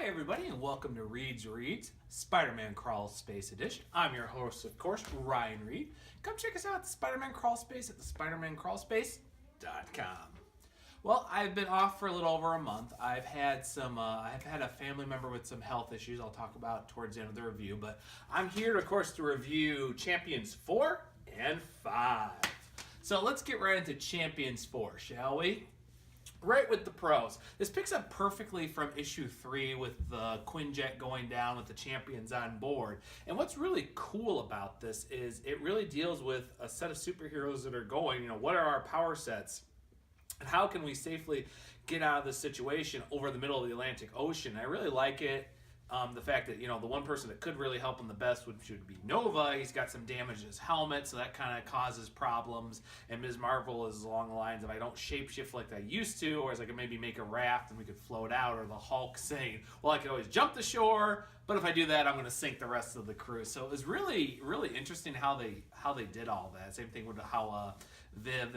everybody, and welcome to Reads, Spider-Man Crawl Space Edition. I'm your host, of course, Ryan Reed. Come check us out at the Spider-Man Crawl Space at the SpidermanCrawlspace.com. Well, I've been off for a little over a month. I've had a family member with some health issues I'll talk about towards the end of the review, but I'm here, of course, to review Champions 4 and 5. So let's get right into Champions 4, shall we? Right with the pros. This picks up perfectly from issue 3 with the Quinjet going down with the champions on board. And what's really cool about this is it really deals with a set of superheroes that are going, what are our power sets? And how can we safely get out of this situation over the middle of the Atlantic Ocean? I really like it. The fact that, the one person that could really help him the best would be Nova. He's got some damage to his helmet, so that kind of causes problems. And Ms. Marvel is along the lines of, I don't shapeshift like I used to, or as I could maybe make a raft and we could float out, or the Hulk saying, well, I could always jump the shore, but if I do that, I'm going to sink the rest of the crew. So it was really, really interesting how they did all that. Same thing with how Viv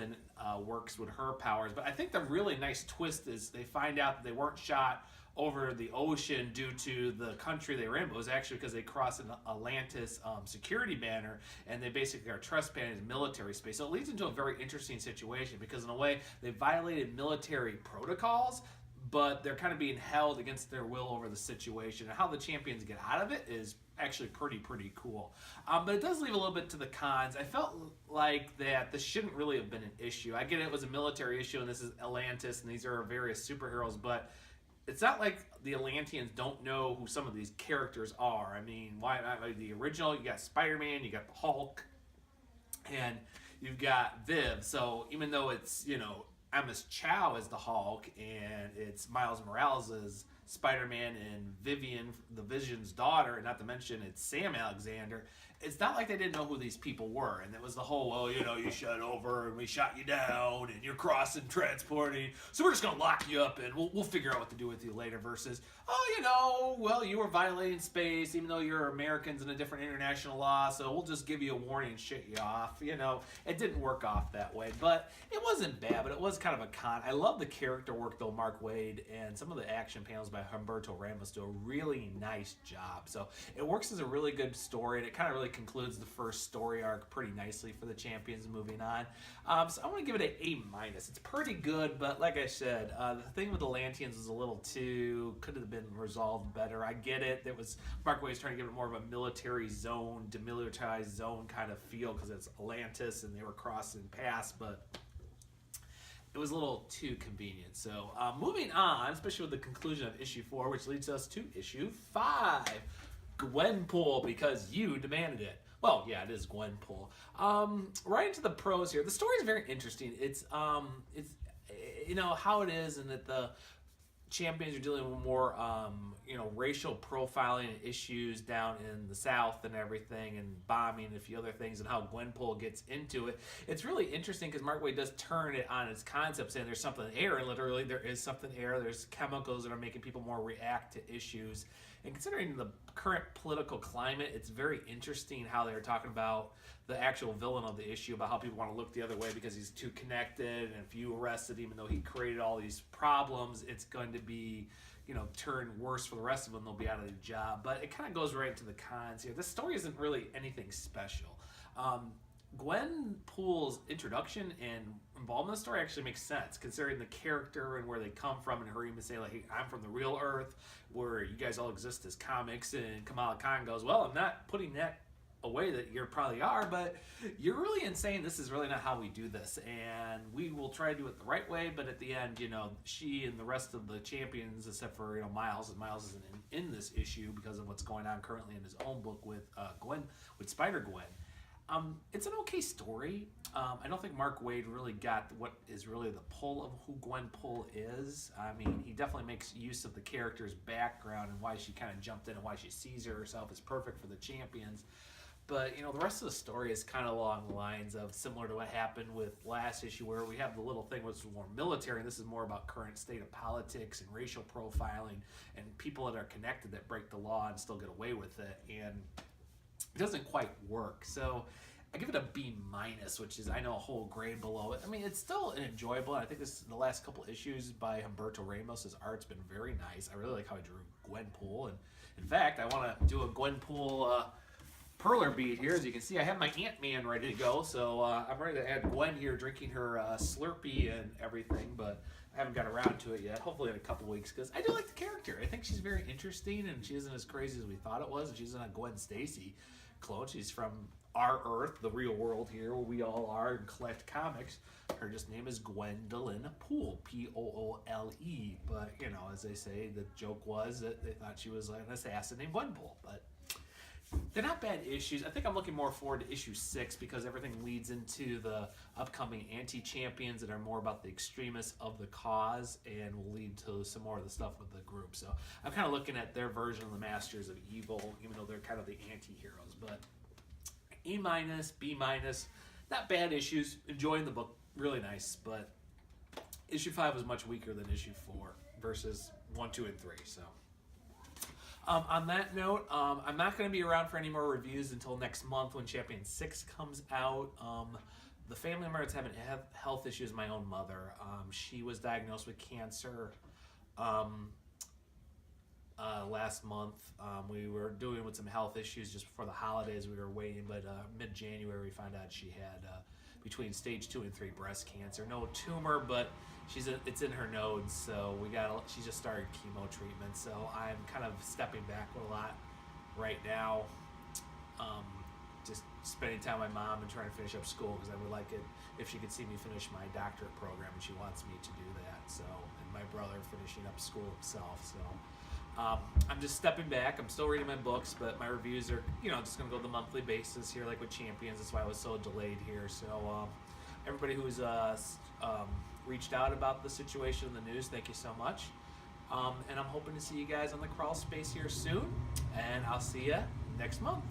works with her powers. But I think the really nice twist is they find out that they weren't shot over the ocean due to the country they were in, but it was actually because they crossed an Atlantis security banner, and they basically are trespassing military space. So it leads into a very interesting situation because in a way they violated military protocols, but they're kind of being held against their will over the situation. And how the champions get out of it is actually pretty cool. But it does leave a little bit to the cons. I felt like that this shouldn't really have been an issue. I get it was a military issue, and this is Atlantis, and these are various superheroes, but it's not like the Atlanteans don't know who some of these characters are. I mean, why the original? You got Spider-Man, you got the Hulk, and you've got Viv. So even though it's Amos Chow as the Hulk and it's Miles Morales as Spider-Man and Vivian, the Vision's daughter, and not to mention it's Sam Alexander, it's not like they didn't know who these people were. And it was the whole, you shot over and we shot you down and you're crossing, transporting, so we're just going to lock you up and we'll figure out what to do with you later versus, you were violating space even though you're Americans in a different international law, so we'll just give you a warning and shut you off. It didn't work off that way, but it wasn't bad, but it was kind of a con. I love the character work though. Mark Waid and some of the action panels by Humberto Ramos do a really nice job. So it works as a really good story, and it kind of really concludes the first story arc pretty nicely for the champions moving on. So I'm going to give it an A-. It's pretty good, but like I said, the thing with the Atlanteans was a little too, could have been resolved better. I get it. There was Mark Waid's trying to give it more of a military zone, demilitarized zone kind of feel because it's Atlantis and they were crossing paths, but it was a little too convenient. So moving on, especially with the conclusion of issue 4, which leads us to issue 5. Gwenpool, because you demanded it. Well, yeah, it is Gwenpool. Right into the pros here. The story is very interesting. It's how it is, and that the champions are dealing with more racial profiling issues down in the South and everything, and bombing and a few other things, and how Gwenpool gets into it. It's really interesting because Mark Waid does turn it on its concept, saying there's something there, and literally there is something there. There's chemicals that are making people more react to issues. And considering the current political climate, it's very interesting how they're talking about the actual villain of the issue, about how people want to look the other way because he's too connected, and if you arrested him, even though he created all these problems, it's going to be, turn worse for the rest of them. They'll be out of their job. But it kind of goes right to the cons here. This story isn't really anything special. Gwenpool's introduction and involvement in the story actually makes sense, considering the character and where they come from, and her even say, like, hey, I'm from the real Earth, where you guys all exist as comics, and Kamala Khan goes, well, I'm not putting that away that you probably are, but you're really insane. This is really not how we do this, and we will try to do it the right way, but at the end, she and the rest of the champions, except for, Miles, and Miles isn't in this issue because of what's going on currently in his own book with Spider-Gwen. It's an okay story. I don't think Mark Waid really got what is really the pull of who Gwenpool is. I mean, he definitely makes use of the character's background and why she kind of jumped in and why she sees herself as perfect for the champions. But, the rest of the story is kind of along the lines of similar to what happened with last issue, where we have the little thing which is more military, and this is more about current state of politics and racial profiling and people that are connected that break the law and still get away with it. And it doesn't quite work. So I give it a B minus, which is, I know, a whole grade below it. I mean, it's still enjoyable. I think the last couple issues by Humberto Ramos, his art's been very nice. I really like how he drew Gwenpool, and in fact, I want to do a Gwenpool perler bead here. As you can see, I have my Ant-Man ready to go, so I'm ready to add Gwen here drinking her Slurpee and everything, but I haven't got around to it yet. Hopefully in a couple weeks, because I do like the character. I think she's very interesting, and she isn't as crazy as we thought it was, and she's not a Gwen Stacy clone. She's from our Earth, the real world here, where we all are and collect comics. Her just name is Gwendolyn Poole, Poole. But, you know, as they say, the joke was that they thought she was an assassin named Gwenpool. But they're not bad issues. I think I'm looking more forward to issue 6 because everything leads into the upcoming anti-champions that are more about the extremists of the cause and will lead to some more of the stuff with the group. So I'm kind of looking at their version of the Masters of Evil, even though they're kind of the anti-heroes. But E minus, B minus, not bad issues. Enjoying the book, really nice. But issue 5 was much weaker than issue 4 versus 1, 2, and 3. So on that note, I'm not going to be around for any more reviews until next month when Champion 6 comes out. The family member that's having health issues, my own mother. She was diagnosed with cancer last month. We were doing with some health issues just before the holidays. We were waiting, but mid-January we found out she had between stage 2 and 3 breast cancer. No tumor, but it's in her nodes, so she just started chemo treatment. So I'm kind of stepping back a lot right now, just spending time with my mom and trying to finish up school, because I would like it if she could see me finish my doctorate program, and she wants me to do that. So, and my brother finishing up school himself. So I'm just stepping back. I'm still reading my books, but my reviews are, just going to go the monthly basis here, like with Champions. That's why I was so delayed here. So everybody who's reached out about the situation in the news, thank you so much. And I'm hoping to see you guys on the crawl space here soon. And I'll see you next month.